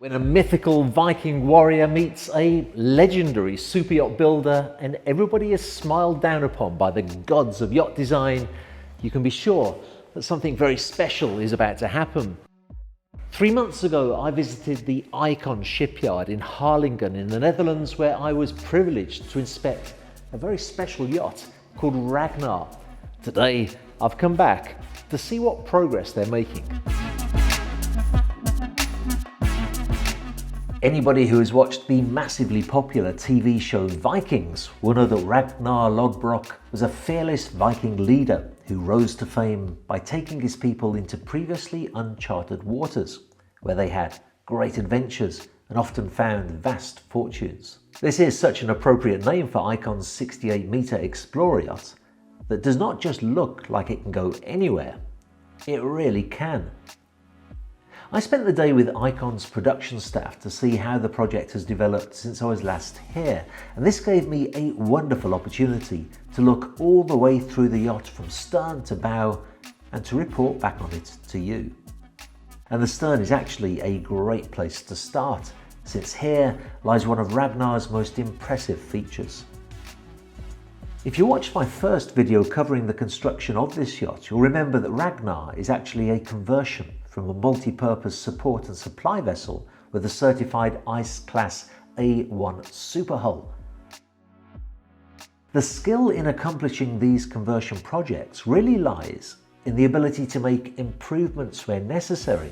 When a mythical Viking warrior meets a legendary super yacht builder and everybody is smiled down upon by the gods of yacht design, you can be sure that something very special is about to happen. 3 months ago, I visited the Icon shipyard in Harlingen in the Netherlands, where I was privileged to inspect a very special yacht called Ragnar. Today, I've come back to see what progress they're making. Anybody who has watched the massively popular TV show Vikings will know that Ragnar Lodbrok was a fearless Viking leader who rose to fame by taking his people into previously uncharted waters, where they had great adventures and often found vast fortunes. This is such an appropriate name for Icon's 68-metre Explorer Yacht that does not just look like it can go anywhere, it really can. I spent the day with Icon's production staff to see how the project has developed since I was last here, and this gave me a wonderful opportunity to look all the way through the yacht from stern to bow and to report back on it to you. And the stern is actually a great place to start, since here lies one of Ragnar's most impressive features. If you watched my first video covering the construction of this yacht, you'll remember that Ragnar is actually a conversion from a multi-purpose support and supply vessel with a certified Ice Class A1 super hull. The skill in accomplishing these conversion projects really lies in the ability to make improvements where necessary,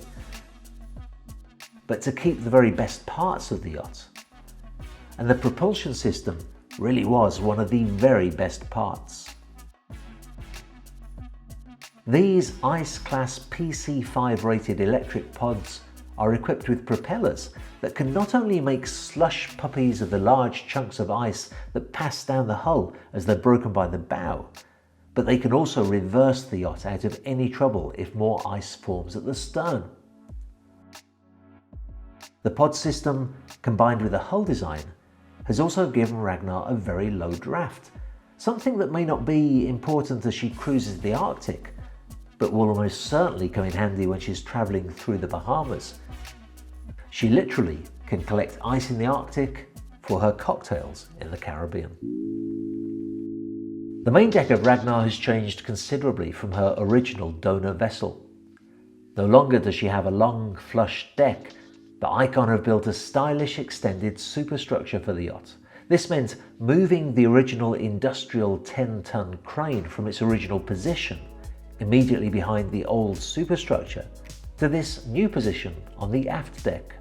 but to keep the very best parts of the yacht. And the propulsion system really was one of the very best parts. These Ice Class PC5 rated electric pods are equipped with propellers that can not only make slush puppies of the large chunks of ice that pass down the hull as they're broken by the bow, but they can also reverse the yacht out of any trouble if more ice forms at the stern. The pod system, combined with the hull design, has also given Ragnar a very low draft, something that may not be important as she cruises the Arctic, but will almost certainly come in handy when she's travelling through the Bahamas. She literally can collect ice in the Arctic for her cocktails in the Caribbean. The main deck of Ragnar has changed considerably from her original donor vessel. No longer does she have a long, flush deck, but Icon have built a stylish extended superstructure for the yacht. This meant moving the original industrial 10-ton crane from its original position immediately behind the old superstructure to this new position on the aft deck.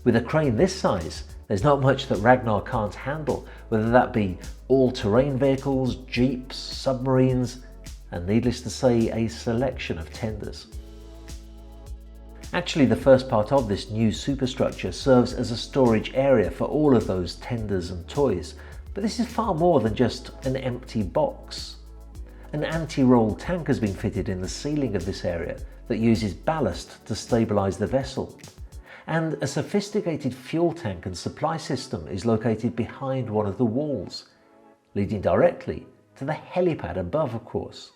With a crane this size, there's not much that Ragnar can't handle, whether that be all-terrain vehicles, jeeps, submarines, and needless to say, a selection of tenders. Actually, the first part of this new superstructure serves as a storage area for all of those tenders and toys, but this is far more than just an empty box. An anti-roll tank has been fitted in the ceiling of this area that uses ballast to stabilise the vessel. And a sophisticated fuel tank and supply system is located behind one of the walls, leading directly to the helipad above, of course.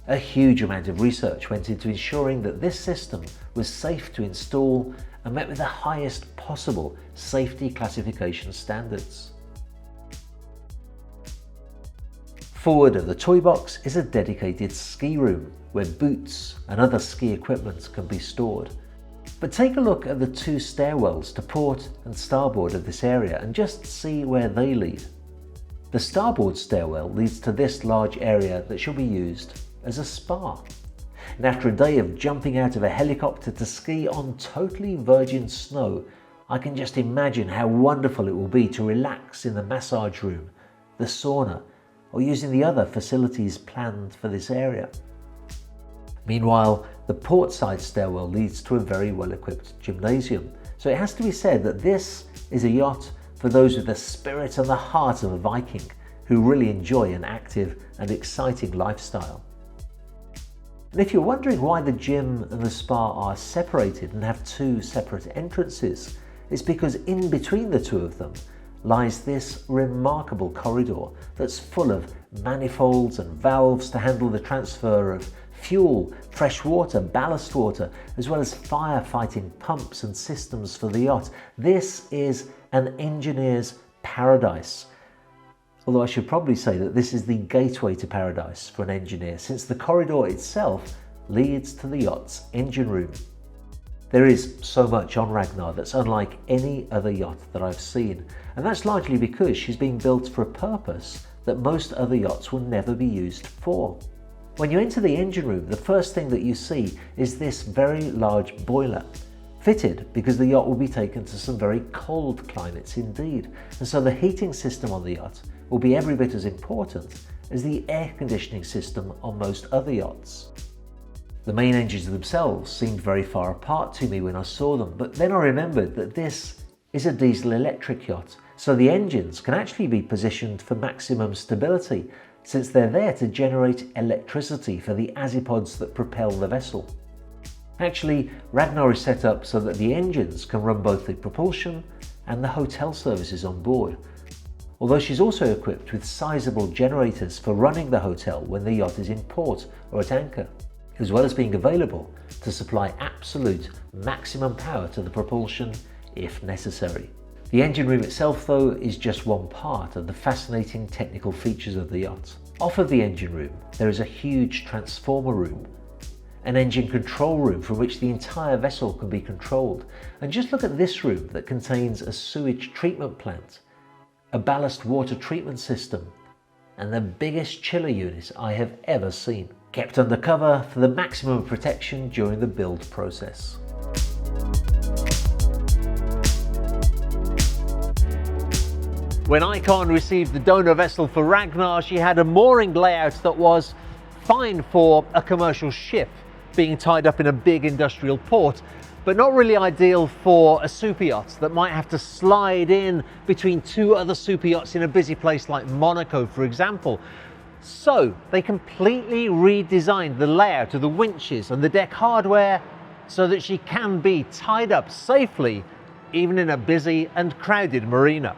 A huge amount of research went into ensuring that this system was safe to install and met with the highest possible safety classification standards. Forward of the toy box is a dedicated ski room where boots and other ski equipment can be stored. But take a look at the two stairwells to port and starboard of this area and just see where they lead. The starboard stairwell leads to this large area that shall be used as a spa. And after a day of jumping out of a helicopter to ski on totally virgin snow, I can just imagine how wonderful it will be to relax in the massage room, the sauna, or using the other facilities planned for this area. Meanwhile, the portside stairwell leads to a very well-equipped gymnasium, so it has to be said that this is a yacht for those with the spirit and the heart of a Viking who really enjoy an active and exciting lifestyle. And if you're wondering why the gym and the spa are separated and have two separate entrances, it's because in between the two of them lies this remarkable corridor that's full of manifolds and valves to handle the transfer of fuel, fresh water, ballast water, as well as firefighting pumps and systems for the yacht. This is an engineer's paradise. Although I should probably say that this is the gateway to paradise for an engineer, since the corridor itself leads to the yacht's engine room. There is so much on Ragnar that's unlike any other yacht that I've seen, and that's largely because she's being built for a purpose that most other yachts will never be used for. When you enter the engine room, the first thing that you see is this very large boiler, fitted because the yacht will be taken to some very cold climates indeed, and so the heating system on the yacht will be every bit as important as the air conditioning system on most other yachts. The main engines themselves seemed very far apart to me when I saw them, but then I remembered that this is a diesel electric yacht, so the engines can actually be positioned for maximum stability, since they're there to generate electricity for the azipods that propel the vessel. Actually, Ragnar is set up so that the engines can run both the propulsion and the hotel services on board, although she's also equipped with sizable generators for running the hotel when the yacht is in port or at anchor, as well as being available to supply absolute maximum power to the propulsion if necessary. The engine room itself, though, is just one part of the fascinating technical features of the yacht. Off of the engine room, there is a huge transformer room, an engine control room from which the entire vessel can be controlled. And just look at this room that contains a sewage treatment plant, a ballast water treatment system, and the biggest chiller unit I have ever seen, kept under cover for the maximum protection during the build process. When Icon received the donor vessel for Ragnar, she had a mooring layout that was fine for a commercial ship being tied up in a big industrial port, but not really ideal for a super yacht that might have to slide in between two other super yachts in a busy place like Monaco, for example. So they completely redesigned the layout of the winches and the deck hardware so that she can be tied up safely even in a busy and crowded marina.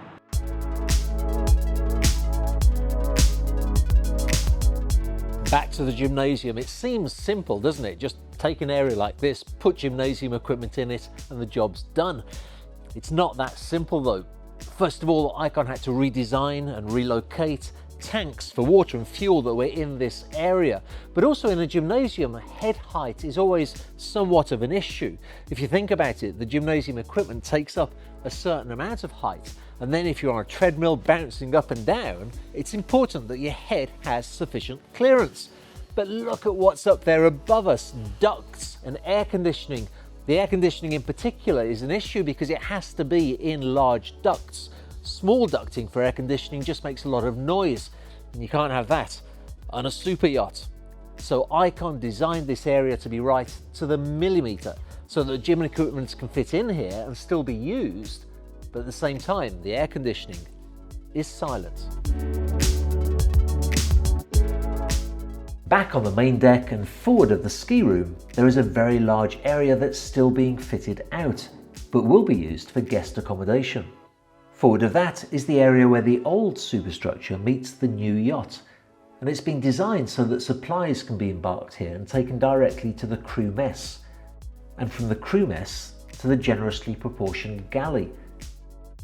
Back to the gymnasium. It seems simple, doesn't it? Just take an area like this, put gymnasium equipment in it, and the job's done. It's not that simple though. First of all, Icon had to redesign and relocate tanks for water and fuel that were in this area. But also in a gymnasium, head height is always somewhat of an issue. If you think about it, the gymnasium equipment takes up a certain amount of height, and then if you're on a treadmill bouncing up and down, it's important that your head has sufficient clearance. But look at what's up there above us, ducts and air conditioning. The air conditioning in particular is an issue because it has to be in large ducts. Small ducting for air conditioning just makes a lot of noise, and you can't have that on a super yacht. So Icon designed this area to be right to the millimetre, so that the gym equipment can fit in here and still be used, but at the same time the air conditioning is silent. Back on the main deck and forward of the ski room, there is a very large area that's still being fitted out, but will be used for guest accommodation. Forward of that is the area where the old superstructure meets the new yacht, and it's been designed so that supplies can be embarked here and taken directly to the crew mess, and from the crew mess to the generously proportioned galley.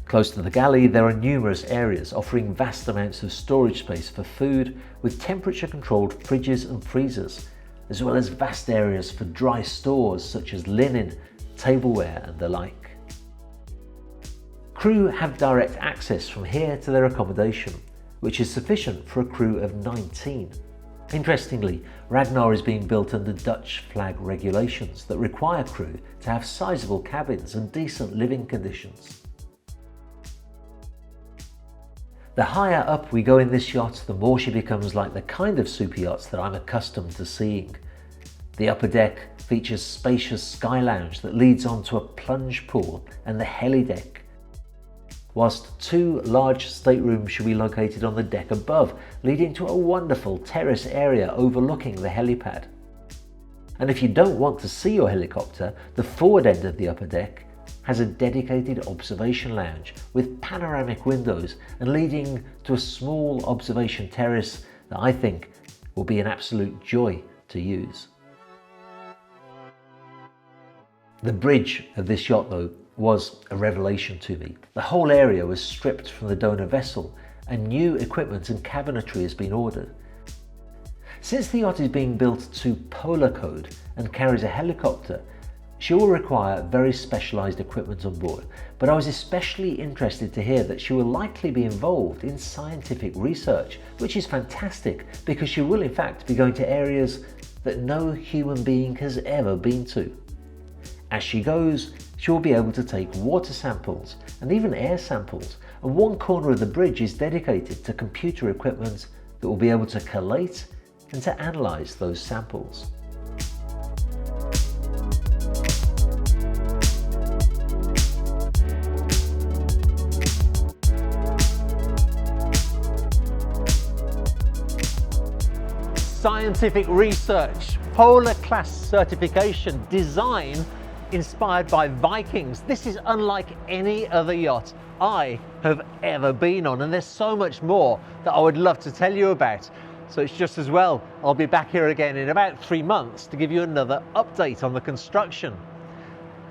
Close to the galley, there are numerous areas offering vast amounts of storage space for food with temperature-controlled fridges and freezers, as well as vast areas for dry stores such as linen, tableware and the like. Crew have direct access from here to their accommodation, which is sufficient for a crew of 19. Interestingly, Ragnar is being built under Dutch flag regulations that require crew to have sizable cabins and decent living conditions. The higher up we go in this yacht, the more she becomes like the kind of super yachts that I'm accustomed to seeing. The upper deck features spacious sky lounge that leads onto a plunge pool and the heli deck, whilst two large staterooms should be located on the deck above, leading to a wonderful terrace area overlooking the helipad. And if you don't want to see your helicopter, the forward end of the upper deck has a dedicated observation lounge with panoramic windows and leading to a small observation terrace that I think will be an absolute joy to use. The bridge of this yacht, though, was a revelation to me. The whole area was stripped from the donor vessel and new equipment and cabinetry has been ordered. Since the yacht is being built to polar code and carries a helicopter, she will require very specialised equipment on board, but I was especially interested to hear that she will likely be involved in scientific research, which is fantastic because she will in fact be going to areas that no human being has ever been to. As she goes, she will be able to take water samples and even air samples, and one corner of the bridge is dedicated to computer equipment that will be able to collate and to analyse those samples. Scientific research, polar class certification, design inspired by Vikings. This is unlike any other yacht I have ever been on, and there's so much more that I would love to tell you about. So it's just as well I'll be back here again in about 3 months to give you another update on the construction.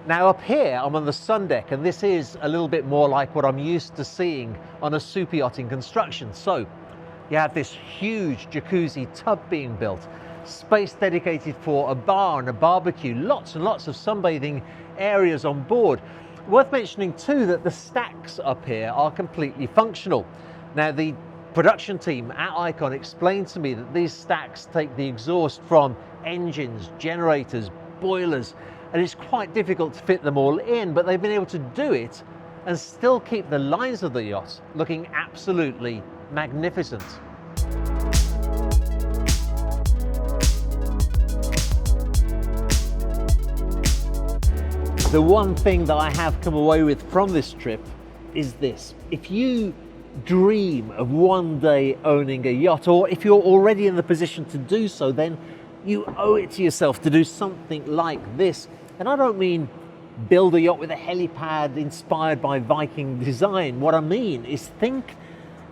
Now up here I'm on the sun deck, and this is a little bit more like what I'm used to seeing on a super yacht in construction. So you have this huge jacuzzi tub being built, space dedicated for a bar and a barbecue, lots and lots of sunbathing areas on board. Worth mentioning too that the stacks up here are completely functional. Now the production team at Icon explained to me that these stacks take the exhaust from engines, generators, boilers, and it's quite difficult to fit them all in, but they've been able to do it and still keep the lines of the yacht looking absolutely magnificent. The one thing that I have come away with from this trip is this: if you dream of one day owning a yacht, or if you're already in the position to do so, then you owe it to yourself to do something like this. And I don't mean build a yacht with a helipad inspired by Viking design. What I mean is think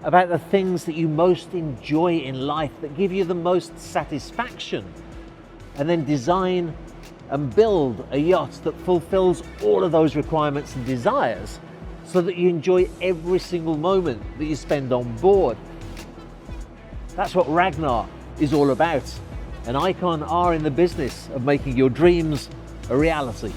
about the things that you most enjoy in life, that give you the most satisfaction, and then design and build a yacht that fulfills all of those requirements and desires so that you enjoy every single moment that you spend on board. That's what Ragnar is all about, and Icon are in the business of making your dreams a reality.